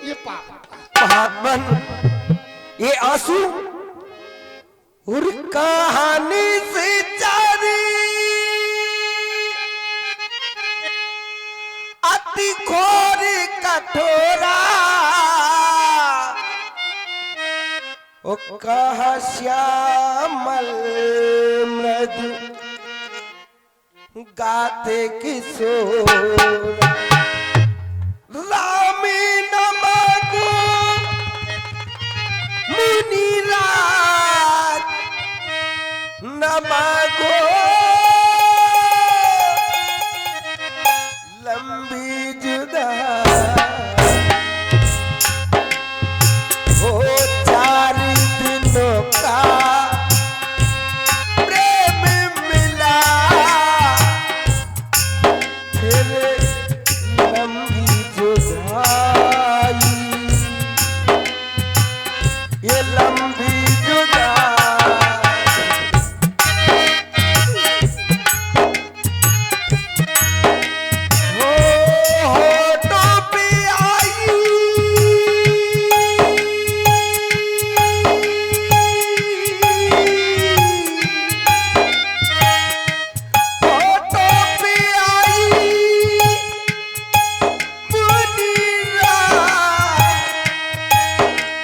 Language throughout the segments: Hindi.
ये पाप पावन ये आंसू और कहानी से जारी अति घोर कठोरा ओ कहा श्यामल मृदु गाते किशोर रामी नमको मुनिराज नमको लंबी जुदाई हो 4 दिनों का प्रेम मिला फिर लंबी जुदाई ये लंबी जुदाई होठों पे आई होठों पे आई मुनीरा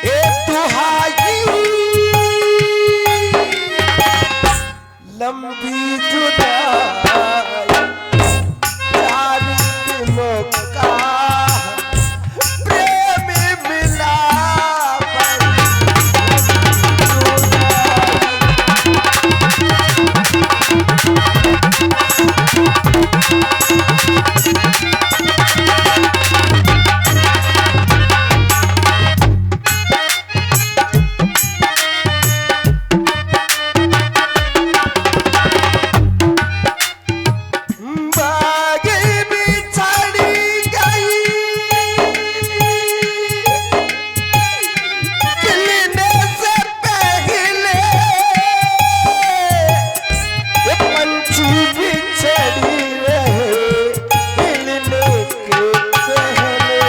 ए दुहाई लंबी जुदाई 4 दिनों का प्रेम मिला बागे बिछड़ी गई खिलने से पहले ये पंछी बिछड़ी रहे खिलने के पहले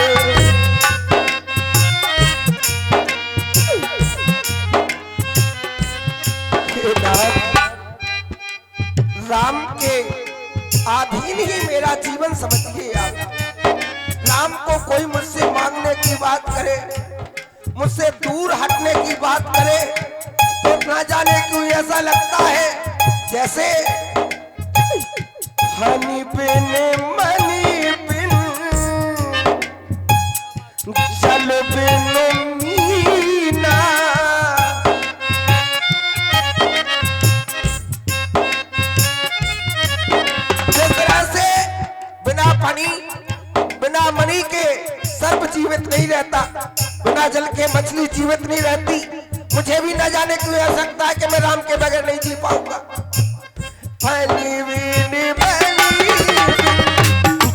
राम के अधीन ही मेरा जीवन समझिए आप। राम को कोई मुझसे मांगने की बात करे, मुझसे दूर हटने की बात करे तो ना जाने क्यों ऐसा लगता है जैसे हनी बिन मनी बिन जल बिन मीना जिस तरह से बिना पानी बिना मणि के सर्प जीवित नहीं रहता, बिना जल के मछली जीवित नहीं रहती, मुझे भी न जाने क्यों ऐसा लगता है कि मैं राम के बगैर नहीं जी पाऊंगा। फैली वीनी फैली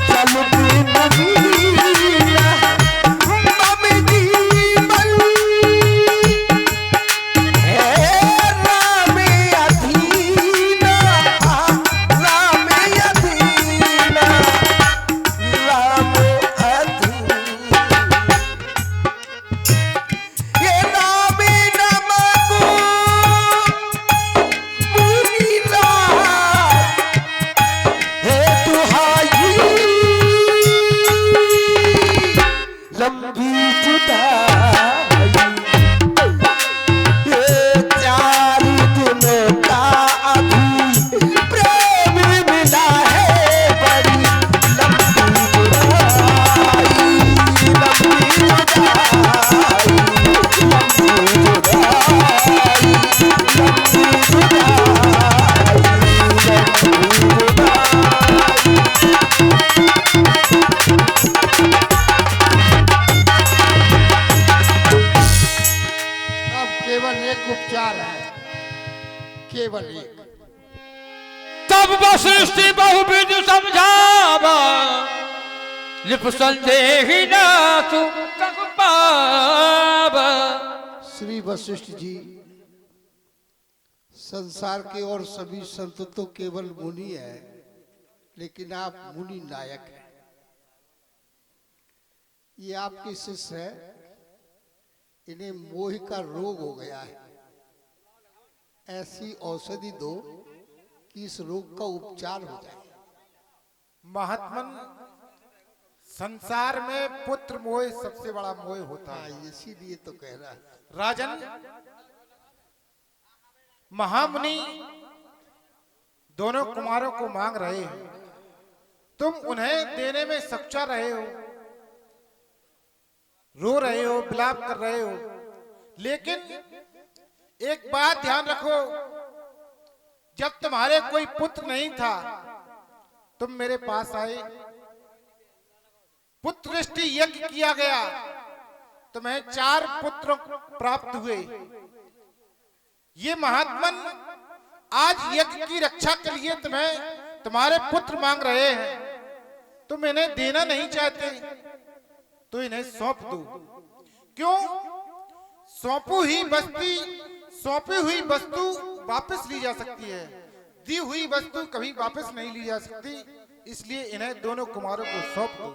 चल बिन मीना मम जीवन है राम अधीना राम अधीना राम अधीना ये नाम नमको मुनीराज है दुहाई लंबी जुदाई ये 4 दिनों का अभी प्रेम मिला है बड़ी लंबी जुदाई लंबी जुदाई लंबी जुदाई लंबी अब केवल एक उपचार है, केवल एक। तब वशिष्ठ बहुविध समझावा लिप संदेह न तू तक पावा। श्री वशिष्ठ जी, संसार के और सभी संत तो केवल मुनि है, लेकिन आप मुनि नायक हैं। ये आपकी शिष्य है, इन्हें मोह का रोग हो गया है। ऐसी औषधि दो कि इस रोग का उपचार हो जाए। महात्मन, संसार में पुत्र मोह सबसे बड़ा मोह होता हाँ, है। इसीलिए तो कह रहा है। राजन, महामुनि दोनों कुमारों को मांग रहे हैं, तुम उन्हें देने में सच्चा रहे हो, रो रहे हो, विलाप कर रहे हो, लेकिन एक बात ध्यान रखो, जब तुम्हारे कोई पुत्र नहीं था तुम मेरे पास आए, पुत्रष्टि यज्ञ किया गया, तुम्हें 4 पुत्र प्राप्त हुए। ये महात्मन आज यज्ञ की रक्षा के लिए तुम्हें तुम्हारे पुत्र मांग रहे हैं, तुम इन्हें देना नहीं चाहते तो इन्हें सौंप दो। क्यों? सौंपी हुई वस्तु वापस ली जा सकती है, दी हुई वस्तु कभी वापस नहीं ली जा सकती, इसलिए इन्हें दोनों कुमारों को सौंप दो।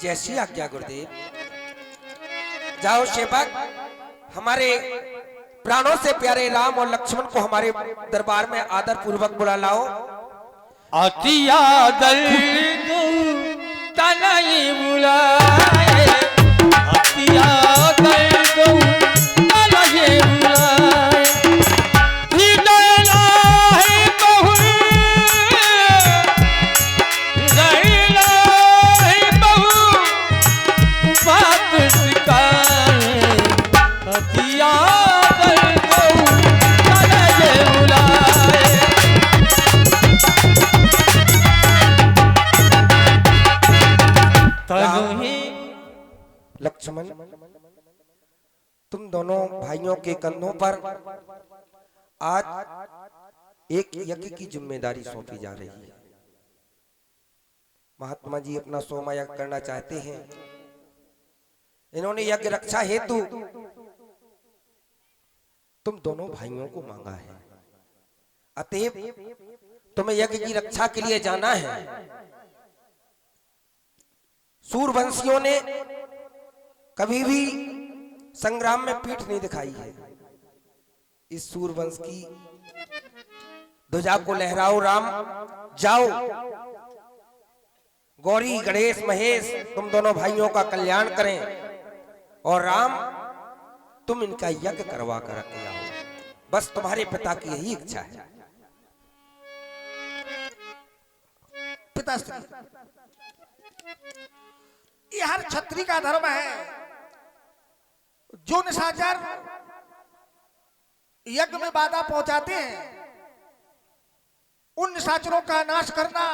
जैसी आज्ञा गुरुदेव। जाओ सेवक, हमारे प्राणों से प्यारे राम और लक्ष्मण को हमारे दरबार में आदर पूर्वक बुला लाओ। अति आदर तनई बुलाए, अति आदर तनई बुलाए, हृदय लाहे बहु, हृदय लाहे बहु, बात सिखाए, अति आदर तनई बुलाए। लक्ष्मण, तुम दोनों भाइयों के कंधों पर आज एक यज्ञ की जिम्मेदारी सौंपी जा रही है। महात्मा जी अपना 100वां यज्ञ करना चाहते हैं। इन्होंने यज्ञ रक्षा हेतु तुम दोनों भाइयों को मांगा है, अतएव तुम्हें यज्ञ की रक्षा के लिए जाना है। सूरवंशियों ने कभी भी संग्राम में पीठ नहीं दिखाई है। इस सूरवंश की ध्वजा को लहराओ। राम, जाओ, गौरी गणेश महेश तुम दोनों भाइयों का कल्याण करें, और राम तुम इनका यज्ञ करवा कर के आओ। बस तुम्हारे पिता की यही इच्छा है। पिताश्री, ये हर क्षत्रिय का धर्म है, जो निशाचर यज्ञ में बाधा पहुंचाते हैं उन निशाचरों का नाश करना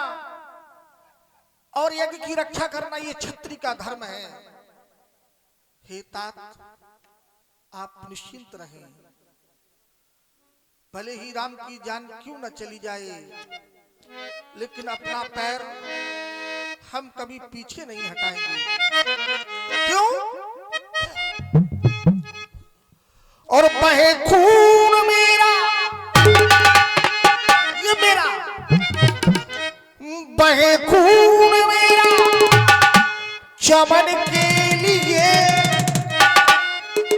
और यज्ञ की रक्षा करना, ये क्षत्रिय का धर्म है। हे तात, आप निश्चिंत रहें, भले ही राम की जान क्यों न चली जाए, लेकिन अपना पैर हम कभी पीछे नहीं हटाएंगे। क्यों? और बहे खून मेरा, ये मेरा बहे खून मेरा चमन के लिए,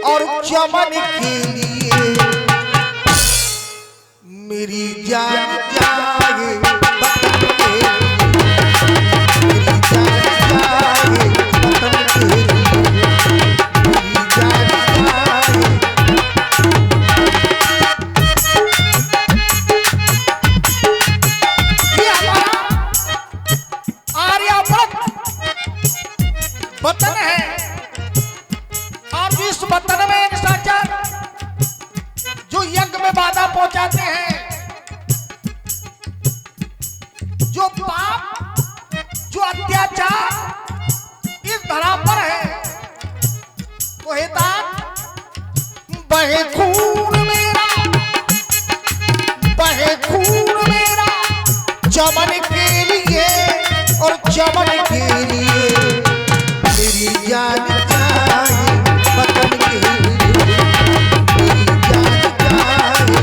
और चमन के लिए मेरी जान जाए वतन के लिए, मेरी जान जाए वतन के लिए, मेरी जान जाए। ये हमारा आर्यावर्त वतन है, और इस वतन में निशाचर जो यज्ञ में बाधा पहुंचाते हैं, जो पाप, जो अत्याचार इस धरा पर है, तो हेता बहे खून मेरा, बहे खून मेरा चमन के लिए, और चमन के लिए मेरी जान जाए वतन के लिए, मेरी जान जाए।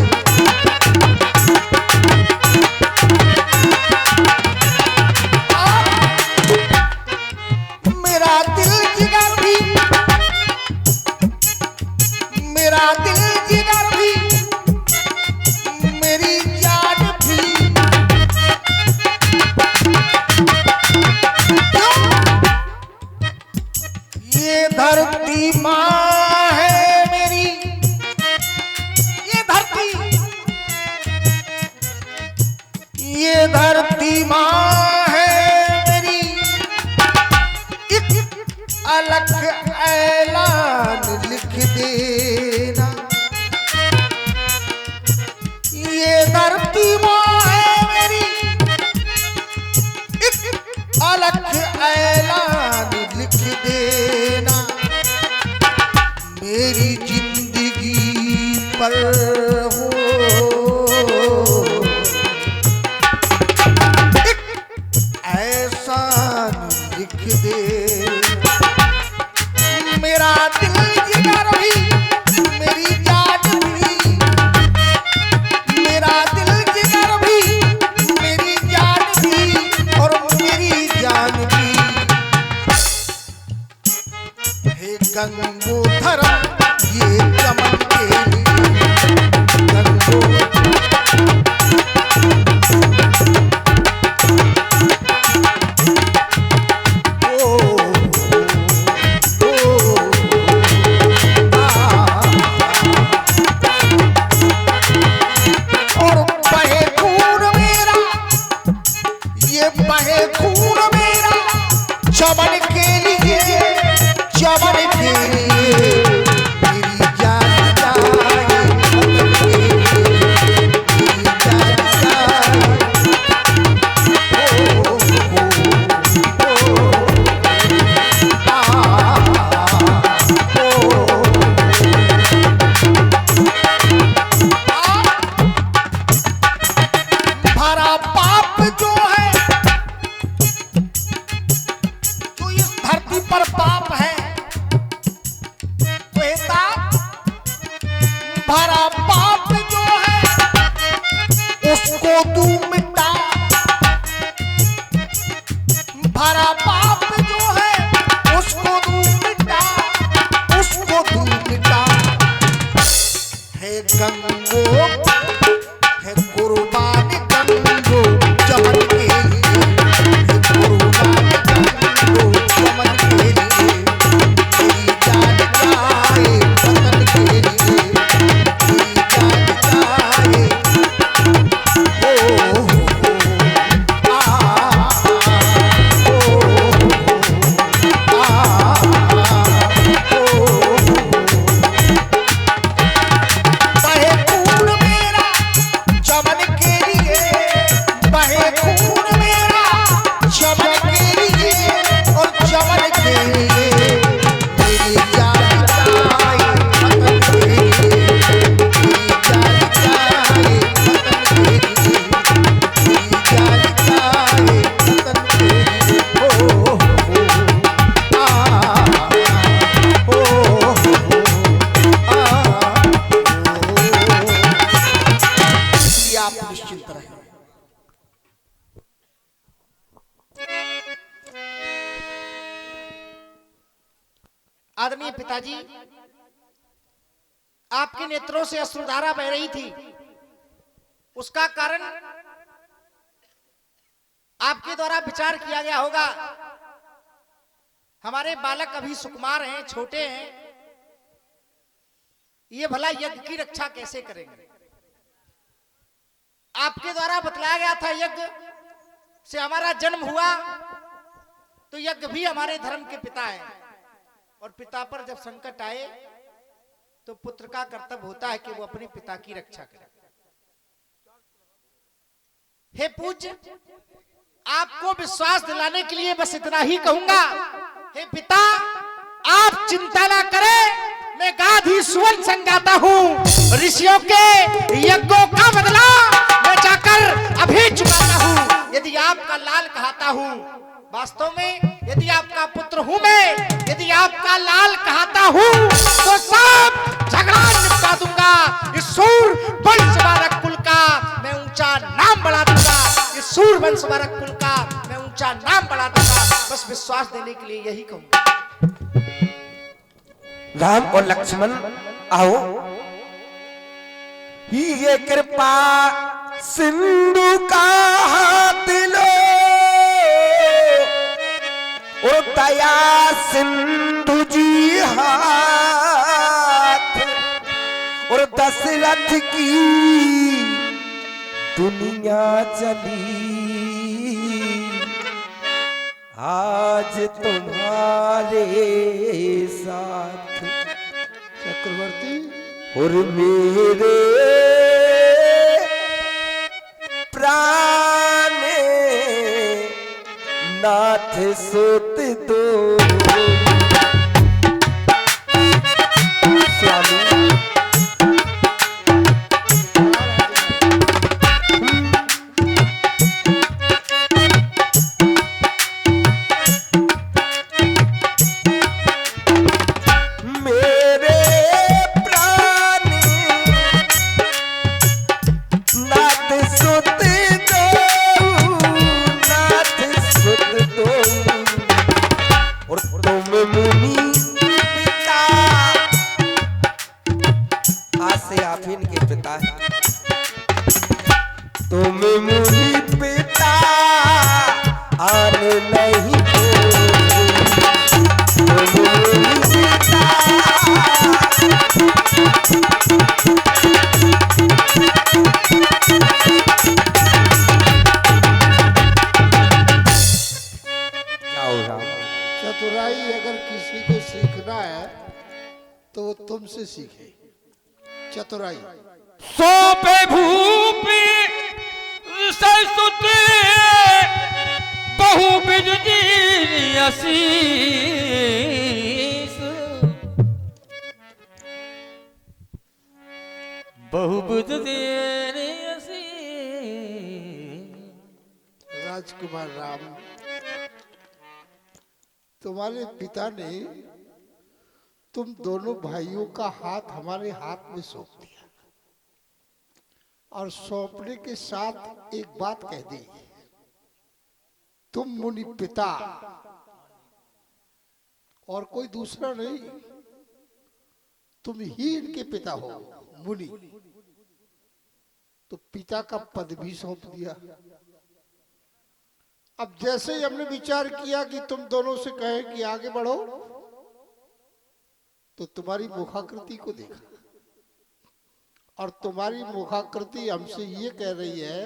धरती माँ है मेरी, ये धरती, ये धरती माँ है मेरी, एक अलग ऐलान लिख देना। ये धरती माँ है मेरी, एक अलग ऐलान लिख देना। मेरी जिंदगी पर हो एक एहसान लिख दे। मेरा दिल जिगर भी, मेरी जान भी, मेरा दिल जिगर भी, मेरी जान भी और मेरी जान भी। हे गंगोधर ये चमन के लिए, गंगोधर चमन के लिए, चमन के लिए मेरी जान जाए, वतन के लिए मेरी जान जाए। ओ भरा पाप जो है, पर पाप है, कहता भरा पाप जो है उसको तू मिटा। भरा पाप जो है उसको तू मिटा, उसको तू मिटा। है गंगो है कुर्बान गंगो चमन के लिए, है कुर्बान गंगो चमन के लिए। मेरी जान जाए वतन के लिए, मेरी जान जाए। ओ बहे खून मेरा चमन के लिए, बहे खून मेरा चमन के लिए और चमन के लिए। मेरी जान जाए वतन के लिए, मेरी जान जाए वतन के लिए, मेरी जान जाए वतन के लिए। ओ आप निश्चिंत रहें। आदरणीय पिताजी, आपके नेत्रों से अश्रुधारा बह रही थी। उसका कारण आपके द्वारा विचार किया गया होगा। हमारे बालक अभी सुकुमार हैं, छोटे हैं, ये भला यज्ञ की रक्षा कैसे करेंगे। आपके द्वारा बतलाया गया था यज्ञ से हमारा जन्म हुआ, तो यज्ञ भी हमारे धर्म के पिता हैं। और पिता पर जब संकट आए तो पुत्र का कर्तव्य होता है कि वो अपने पिता की रक्षा करे। हे पूज्य, आपको विश्वास दिलाने के लिए बस इतना ही कहूंगा। हे पिता, आप चिंता ना करें, मैं गाधी सुवन संगाता हूँ। ऋषियों के यज्ञों का बदला मैं जाकर अभी चुकाता हूँ। यदि आपका लाल कहता हूँ, वास्तव में यदि आपका पुत्र हूँ मैं, यदि आपका लाल कहता हूँ तो सब झगड़ा निपटा दूंगा। इस सूर वंश वारक कुल का मैं ऊंचा नाम बढ़ा दूंगा। इस सूर वंश वारक कुल का मैं ऊंचा नाम बढ़ा दूंगा। बस विश्वास देने के लिए यही कहूंगा। राम और लक्ष्मण आओ, ये कृपा सिंधु का हाथ लो और दया सिंधु जी हाथ और दशरथ की दुनिया चली आज तुम्हारे साथ चक्रवर्ती और मेरे प्राण नाथ सुत दो स्वामी मेरे प्राण नाथ सुत दो नाथ सुत दो और तुम मुनि पिता आज से आप इनके पिता हैं तुम मुनि पिता आन नहीं दो तुम मुनि पिता जाओ राम चतुराई अगर किसी को सीखना है तो वो तुमसे सीखे। चतुराई सौंपे भूपि सरस्वती बहु बिजली आशीष बहु बिजली आशीष। राजकुमार राम, तुम्हारे पिता ने तुम दोनों भाइयों का हाथ हमारे हाथ में सौंप दिया और सौंपने के साथ एक बात कह दी, तुम मुनि पिता और कोई दूसरा नहीं, तुम ही इनके पिता हो मुनि। तो पिता का पद भी सौंप दिया। अब जैसे ही हमने विचार किया कि तुम दोनों से कहे कि आगे बढ़ो, तो तुम्हारी मुखाकृति को देखा और तुम्हारी मुखाकृति हमसे ये कह रही है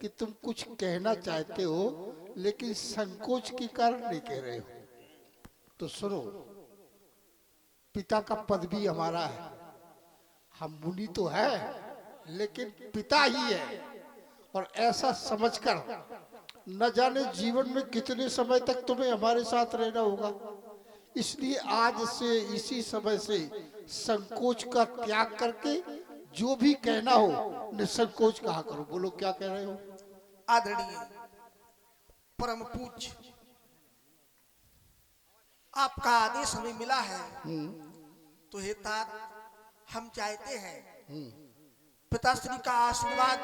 कि तुम कुछ कहना चाहते हो लेकिन संकोच के कारण नहीं कह रहे हो। तो सुनो, पिता का पद भी हमारा है, हम मुनि तो है लेकिन पिता ही है। और ऐसा समझकर न जाने जीवन में कितने समय तक तुम्हें हमारे साथ रहना होगा, इसलिए आज से इसी समय से संकोच का त्याग करके जो भी कहना हो निसंकोच कहा करो। बोलो क्या कह रहे हो? आदरणीय परम पूज्य, आपका आदेश हमें मिला है तो हे तात हम चाहते हैं पिताश्री का आशीर्वाद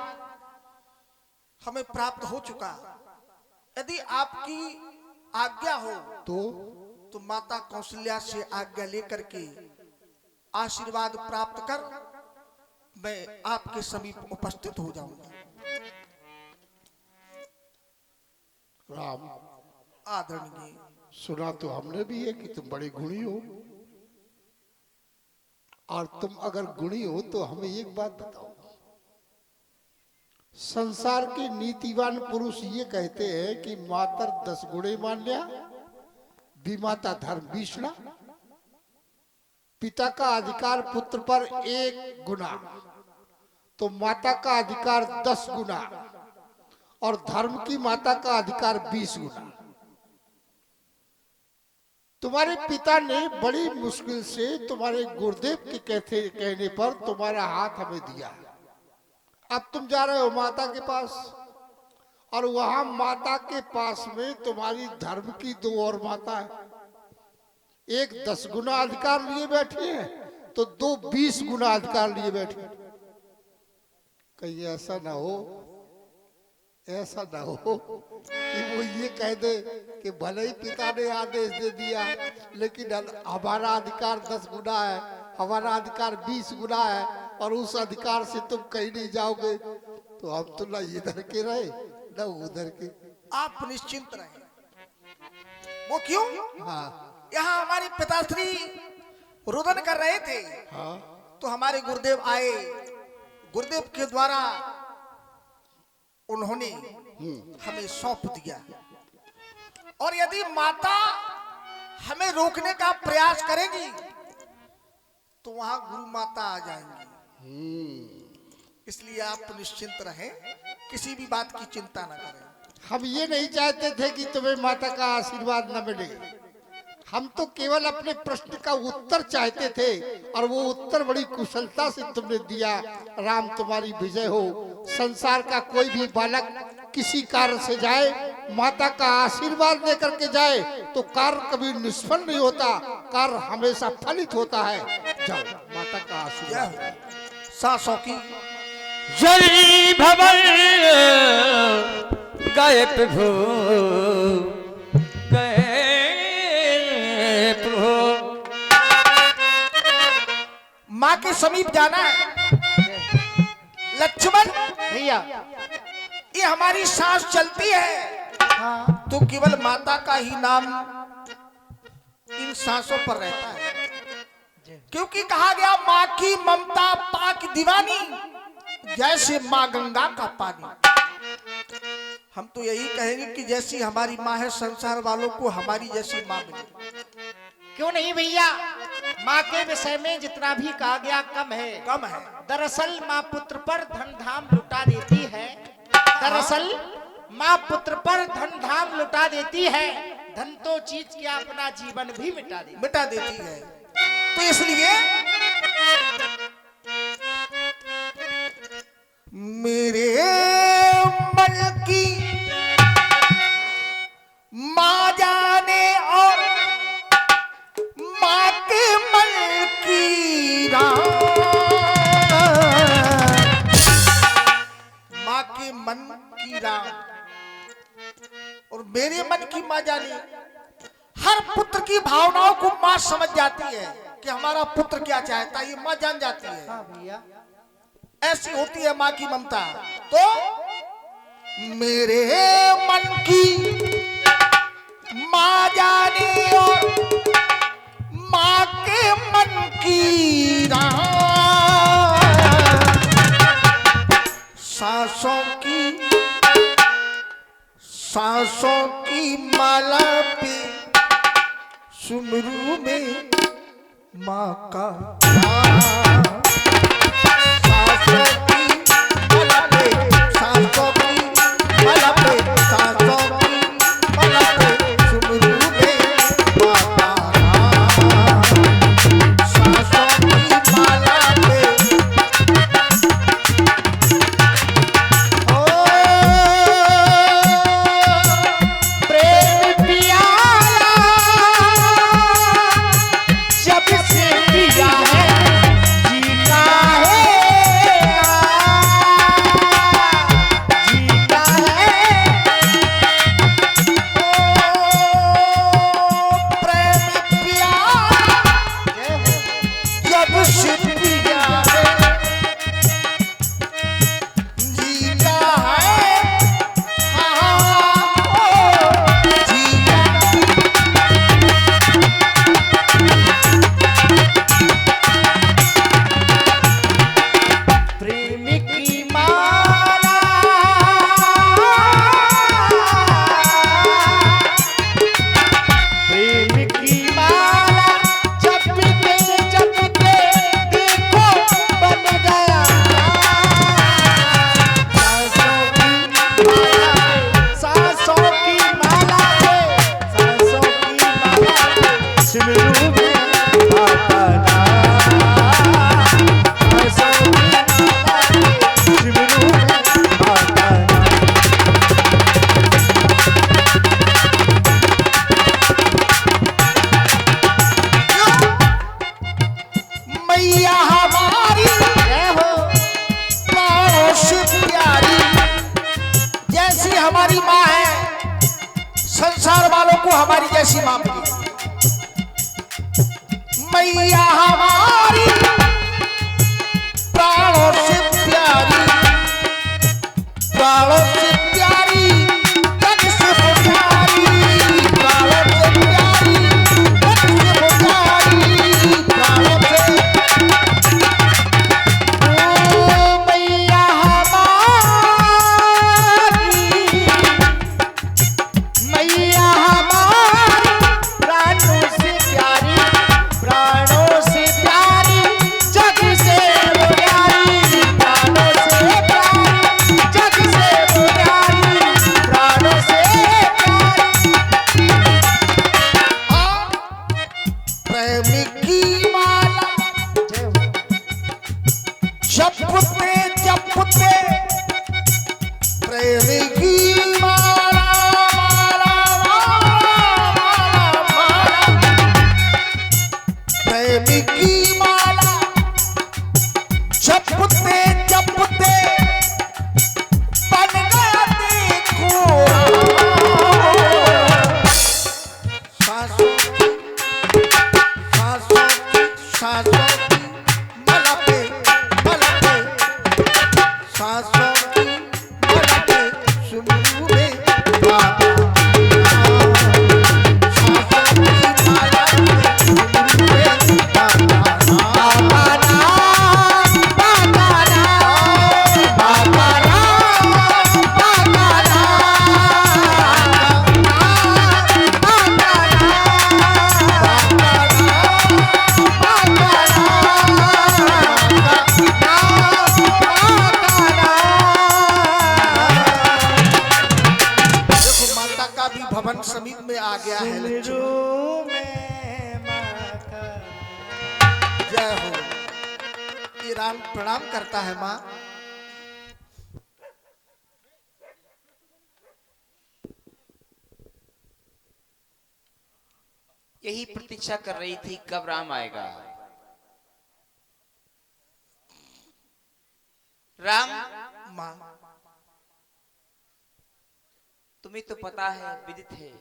हमें प्राप्त हो चुका। यदि आपकी आज्ञा हो तो माता कौशल्या से आज्ञा लेकर के आशीर्वाद प्राप्त कर मैं आपके समीप उपस्थित हो जाऊंगा। राम, आदरणीय, सुना तो हमने भी है कि तुम बड़े गुणी हो, और तुम अगर गुणी हो तो हमें एक बात बताओ। संसार के नीतिवान पुरुष ये कहते हैं कि मातर 10 गुणे मान्या, विमाता धर्म भीषणा। पिता का अधिकार पुत्र पर 1 गुना, तो माता का अधिकार 10 गुना और धर्म की माता का अधिकार 20 गुना। तुम्हारे पिता ने बड़ी मुश्किल से तुम्हारे गुरुदेव के कहने पर तुम्हारा हाथ हमें दिया। अब तुम जा रहे हो माता के पास, और वहां माता के पास में तुम्हारी धर्म की 2 और माता है। एक 10 गुना अधिकार लिए बैठी है तो 2 20 गुना अधिकार लिए बैठे। कहीं ऐसा ना हो कि वो ये कह दे कि भले ही पिता ने आदेश दे दिया लेकिन हमारा अधिकार 10 गुना है, हमारा अधिकार 20 गुना है, और उस अधिकार से तुम कहीं नहीं जाओगे। तो हम तो ना इधर के रहे ना उधर के। आप निश्चिंत रहें। वो क्यों? हाँ यहाँ हमारे पिताश्री रुदन कर रहे थे, हाँ तो हमारे गुरुदेव आए। गुरुदेव के द्वारा उन्होंने हमें सौंप दिया, और यदि माता हमें रोकने का प्रयास करेगी तो वहां गुरु माता आ जाएंगी। इसलिए आप निश्चिंत रहें, किसी भी बात की चिंता न करें। हम ये नहीं चाहते थे कि तुम्हें माता का आशीर्वाद न मिले, हम तो केवल अपने प्रश्न का उत्तर चाहते थे, और वो उत्तर बड़ी कुशलता से तुमने दिया। राम तुम्हारी विजय हो। संसार का कोई भी बालक किसी कार्य से जाए, माता का आशीर्वाद लेकर के जाए तो कार्य कभी निष्फल नहीं होता, कार्य हमेशा फलित होता है। जाओ, माता का आशीर्वाद। सांसों की जरी भवन गए प्रभु गए प्रभु। माँ के समीप जाना है। लक्ष्मण भैया ये हमारी सांस चलती है तो केवल माता का ही नाम इन सांसों पर रहता है, क्योंकि कहा गया माँ की ममता पाक दीवानी, जैसे माँ गंगा का पानी। हम तो यही कहेंगे कि जैसी हमारी माँ है, संसार वालों को हमारी जैसी माँ मिले। क्यों नहीं भैया, माँ के विषय में जितना भी कहा गया कम है। कम है। दरअसल माँ पुत्र पर धन धाम लुटा देती है। दरअसल माँ पुत्र पर धन धाम लुटा देती है। धन तो चीज क्या, अपना जीवन भी मिटा देती है। तो इसलिए मेरे मन की माँ जाने और माँ के मन की राम, माँ के मन की राम और मेरे मन की माँ जाने। हर पुत्र की भावनाओं को माँ समझ जाती है कि हमारा पुत्र क्या चाहता है, ये माँ जान जाती है। हाँ भैया, ऐसी होती है माँ की ममता। तो मेरे मन की माँ जाने और माँ के मन की राह, सांसों की माला पे सुमरू में माँ का नाम। सांसों की माला पे, सांसों की माला पे, सांसों की माला पे सुमरू में माँ का नाम। सांसों की माला पे प्रेम पियाला जब से पिया है जीता है, जीता है। प्रेम पियाला जब से पिया है जीता है, जीता। प्रेम की माला प्रेम की माला जपते देखो बन गया। सांसों की माला पे, सांसों की माला पे सिमरू में आता नाम। सांसों की माला पे सिमरू में आता नाम। मैया हमारी जय हो, प्राणों से प्यारी, जैसी हमारी माँ है, संसार वालों को हमारी जैसी माँ मिली। मैया हमारी प्राणों से प्यारी, प्राणों से प्यारी, जग से प्यारी, प्राणों से प्रेमी की माला जपते जपते प्रेमी की माला माला माला माला प्रेमी की माला जपते जपते बन गया देखो सांसों की सांसों की सांसों की मला पे सांसों की मला पे सुमरू में बाबा सांसों की माला पे सुमरू में बाबा भवन समीप में आ गया है लक्ष्मण। जय हो। ये राम प्रणाम करता है माँ। यही प्रतीक्षा कर रही थी कब राम आएगा। राम माँ तुम्हें तो पता है, विदित है,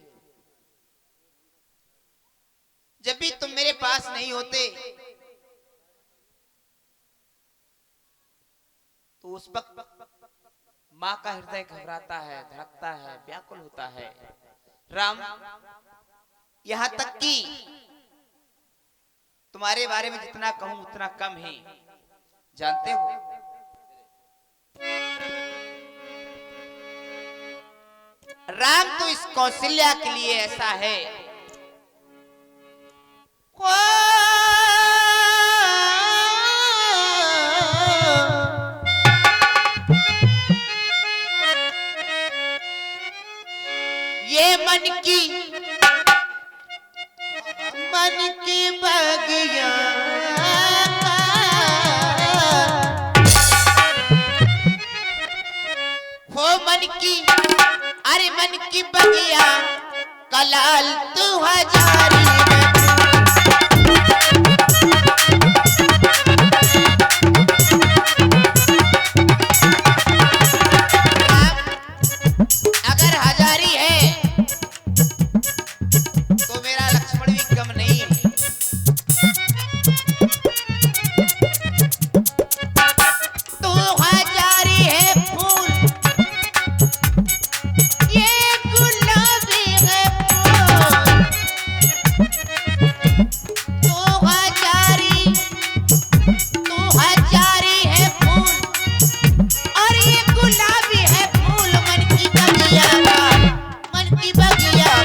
जब भी तुम मेरे पास नहीं होते तो उस वक्त माँ का हृदय घबराता है, धड़कता है, व्याकुल होता है। राम, यहां तक कि तुम्हारे बारे में जितना कहूं उतना कम है। जानते हो, राम तो इस कौशल्या के लिए ऐसा है, ये मन की बगिया हो, मन की, अरे मन की बगिया कलाल तू हजारी अगर हजारी है तो मेरा लक्ष्मण भी कम नहीं है। तू हजारी है फूल, ये गुलाबी है फूल। तू हजारी है फूल और ये गुलाबी है फूल। मन की बगिया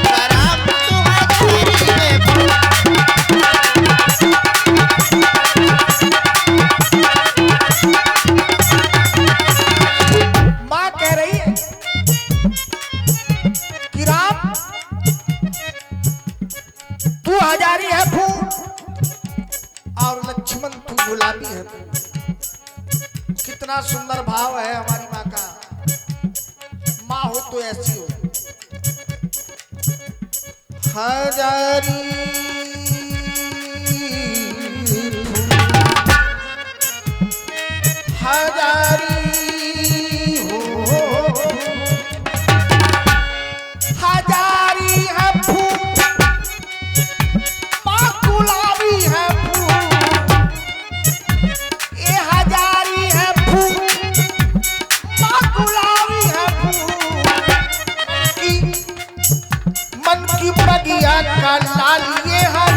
का राम, तू हजारी है फूल। माँ कह रही है कि राम तू हजारी है फूल और लक्ष्मण तू गुलाबी है फूल। कितना सुंदर भाव है हमारी माँ का। माँ हो तो ऐसी हो। हजारी फूल, हजारी हो, हजारी है फूल, माँ गुलाबी है फूल। ये हजारी है फूल, माँ गुलाबी है फूल। मन की बगिया का लाल ये है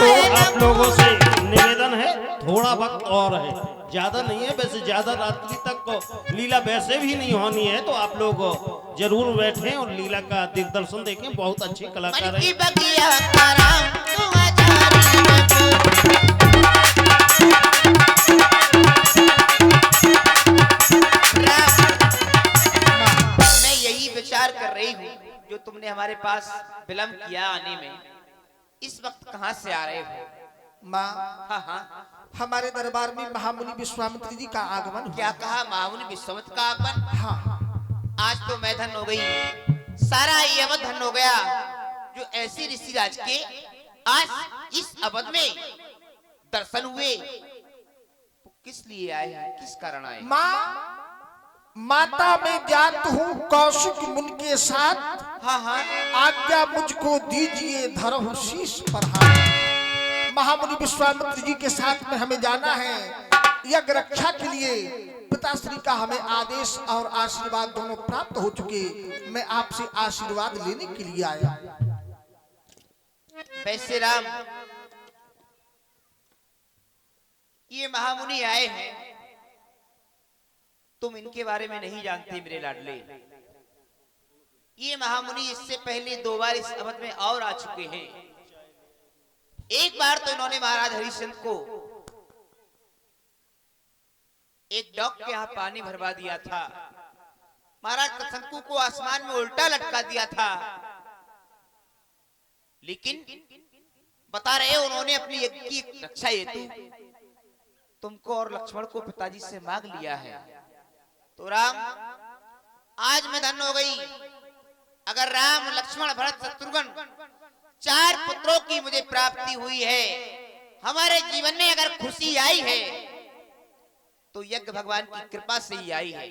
तो आप लोगों से निवेदन है, थोड़ा वक्त और है, ज्यादा नहीं है। वैसे ज्यादा रात्रि तक लीला वैसे भी नहीं होनी है, तो आप लोग जरूर बैठें और लीला का दिग्दर्शन देखें। बहुत अच्छे कलाकार हैं। बगिया का राम तू आजारी में मैं यही विचार कर रही हूँ, जो तुमने हमारे पास विलम्ब किया आने में, इस वक्त कहाँ से आ रहे हो? माँ, हाँ हाँ, हमारे दरबार में महामुनि विश्वामित्र जी का आगमन हुआ। क्या कहा? महामुनि विश्वामित्र का आगमन? हाँ, आज तो मैं धन हो गई, सारा ये अवध धन हो गया। जो ऐसे ऋषिराज के आज इस अवध में दर्शन हुए, वो किस लिए आए हैं, किस कारण आए? माँ, माता मैं जात हूँ कौशिक मुनि के साथ, हाँ हाँ, आज्ञा मुझको दीजिए धरहु शीश पर हाथ। महामुनि विश्वामित्र जी के साथ में हमें जाना है यज्ञ रक्षा के लिए। पिताश्री का हमें आदेश और आशीर्वाद दोनों प्राप्त हो चुके। मैं आपसे आशीर्वाद लेने के लिए आया। वैसे राम, ये महामुनि आए हैं, तुम इनके बारे में नहीं जानते मेरे लाडले। ये महामुनि इससे पहले 2 बार इस अवध में और आ चुके हैं। एक बार तो इन्होंने महाराज हरिश्चंद्र को एक डॉग के यहाँ पानी भरवा दिया था। महाराज शंकु को आसमान में उल्टा लटका दिया था। लेकिन बता रहे उन्होंने अपनी यज्ञ की रक्षा हेतु तुमको और लक्ष्मण को पिताजी से मांग लिया है। तो राम, आज मैं धन्य हो गई। अगर राम, लक्ष्मण, भरत, शत्रुघ्न 4 पुत्रों की मुझे प्राप्ति हुई है, हमारे जीवन में अगर खुशी आई है तो यज्ञ भगवान की कृपा से ही आई है।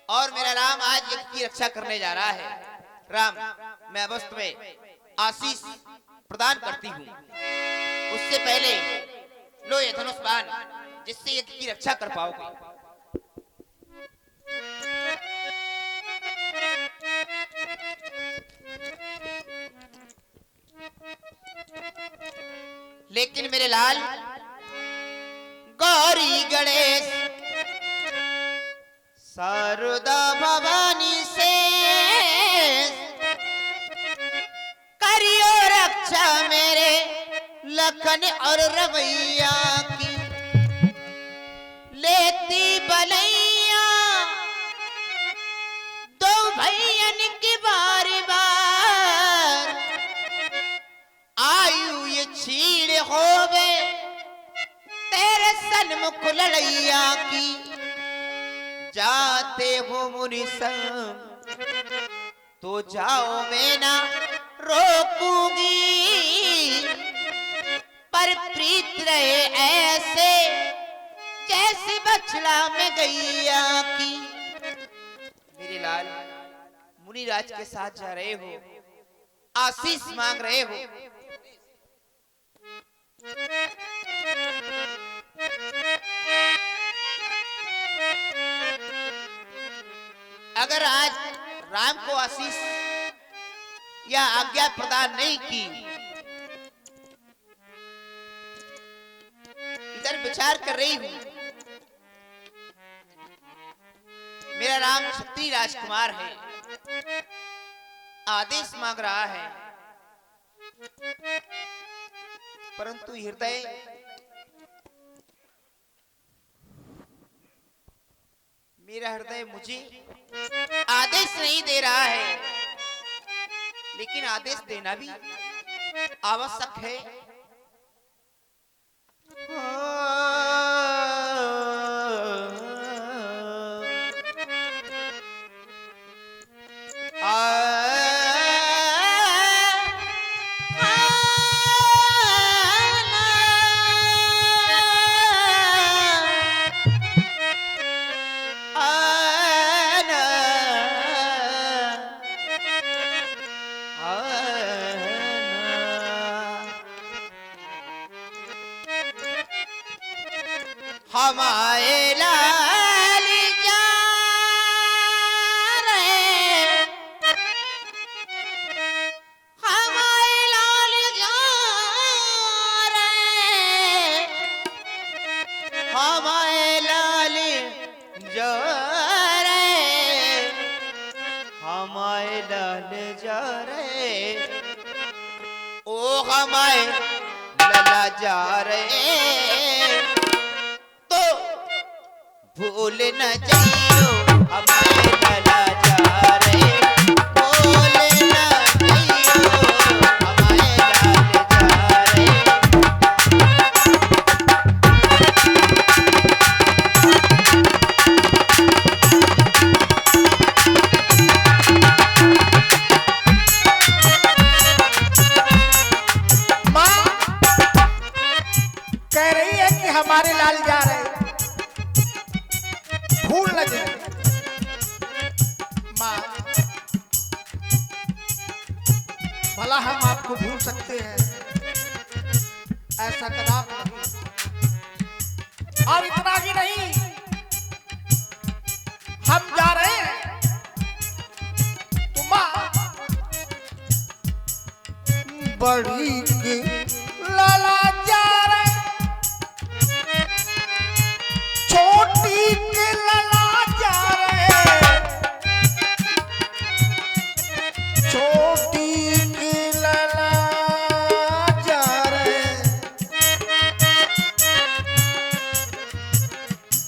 और मेरा राम आज यज्ञ की रक्षा करने जा रहा है। राम, मैं अवश्य में आशीष प्रदान करती हूँ। उससे पहले लो ये धनुष बाण, जिससे यज्ञ की रक्षा कर पाओगे। लेकिन मेरे लाल, गौरी गणेश शारदा भवानी से करियो रक्षा मेरे लखन और रवैया की। लेती बलैया 2 भैयन की बारी बार, आयु ये छीड़ होवे तेरे सन्मुख लड़ैया की। जाते हो मुनि संग तो जाओ, मैं ना रोकूंगी, पर प्रीत रहे ऐसे जैसे बछड़ा में गैया की। मेरे लाल, मुनिराज के साथ जा रहे हो, आशीष मांग रहे हो। अगर आज राम को आशीष या आज्ञा प्रदान नहीं की, इधर विचार कर रही हूं। मेरा राम क्षत्रिय राजकुमार है, आदेश मांग रहा है, परंतु हृदय मेरा हृदय मुझे आदेश नहीं दे रहा है। लेकिन आदेश देना भी आवश्यक है। हमारे लाल जा रहे, हमारे लाल जा रे, ओ हमारे लला जा रहे, तो भूल न जाइयो हमारे लला जा रहे, भूल न जाइयो हमारे लाल जा रहे। माँ कह रही है कि हमारे लाल जा रहे, भूल न जाए। माँ भला हम आपको भूल सकते हैं, ऐसा कदाप नहीं। और इतना ही नहीं, हम जा रहे हैं तो माँ बड़ी के लाला जा रहे, छोटी के लाला जा रहे, छोटी के लाला जा रहे,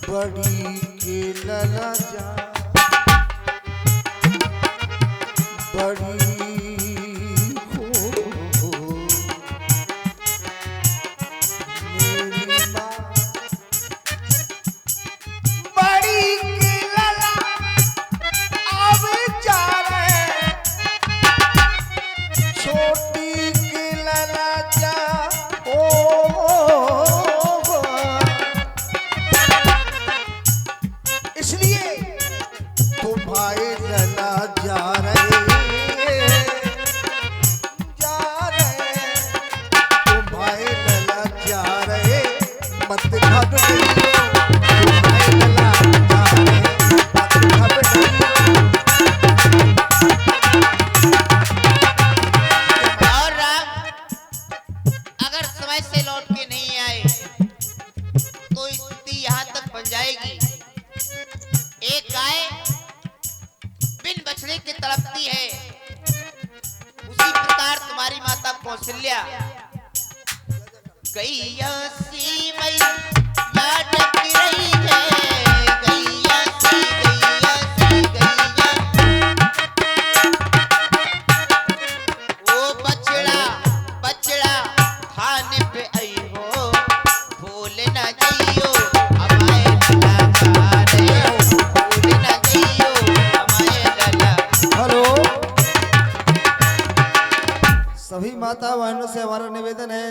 बड़ी के लाला जा, बड़ी तड़पती है, उसी प्रकार तुम्हारी माता कौशल्या गैया सी मैया लटक रही है, गैया सी गैया ओ बछड़ा बछड़ा थाने पे आई हो, भूल ना जाइयो हमारे लला जा रहे हो, भूल ना जाइयो हमारे लला। हेलो, सभी माता बहनों से हमारा निवेदन है